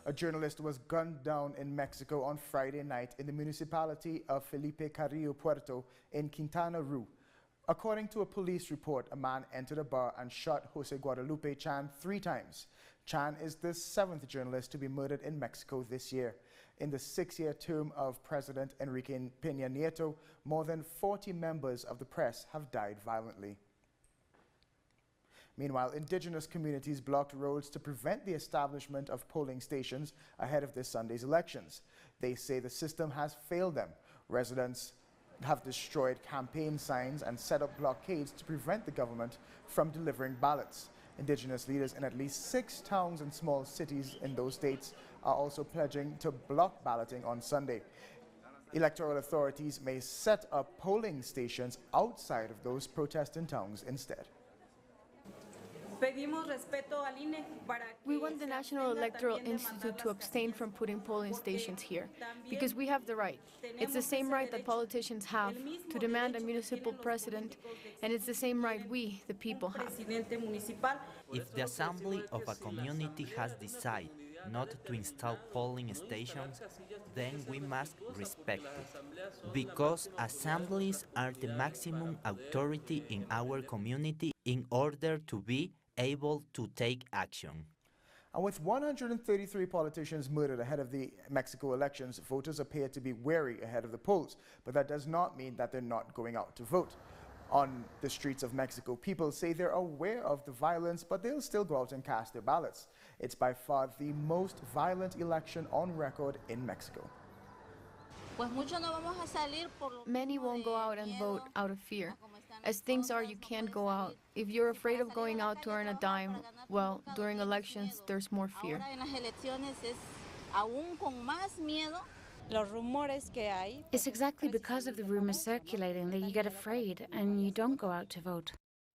A journalist was gunned down in Mexico on Friday night in the municipality of Felipe Carrillo Puerto in Quintana Roo. According to a police report, a man entered a bar and shot Jose Guadalupe Chan 3 times. Chan is the 7th journalist to be murdered in Mexico this year. In the 6-year term of President Enrique Peña Nieto, more than 40 members of the press have died violently. Meanwhile, indigenous communities blocked roads to prevent the establishment of polling stations ahead of this Sunday's elections. They say the system has failed them. Residents have destroyed campaign signs and set up blockades to prevent the government from delivering ballots. Indigenous leaders in at least 6 towns and small cities in those states are also pledging to block balloting on Sunday. Electoral authorities may set up polling stations outside of those protesting towns instead. We want the National Electoral Institute to abstain from putting polling stations here, because we have the right. It's the same right that politicians have to demand a municipal president, and it's the same right we, the people, have. If the assembly of a community has decided not to install polling stations, then we must respect it, because assemblies are the maximum authority in our community in order to be able to take action. And with 133 politicians murdered ahead of the Mexico elections, voters appear to be wary ahead of the polls, but that does not mean that they're not going out to vote. On the streets of Mexico, people say they're aware of the violence, but they'll still go out and cast their ballots. It's by far the most violent election on record in Mexico. Many won't go out and vote out of fear. As things are, you can't go out. If you're afraid of going out to earn a dime, well, during elections, there's more fear. It's exactly because of the rumors circulating that you get afraid and you don't go out to vote.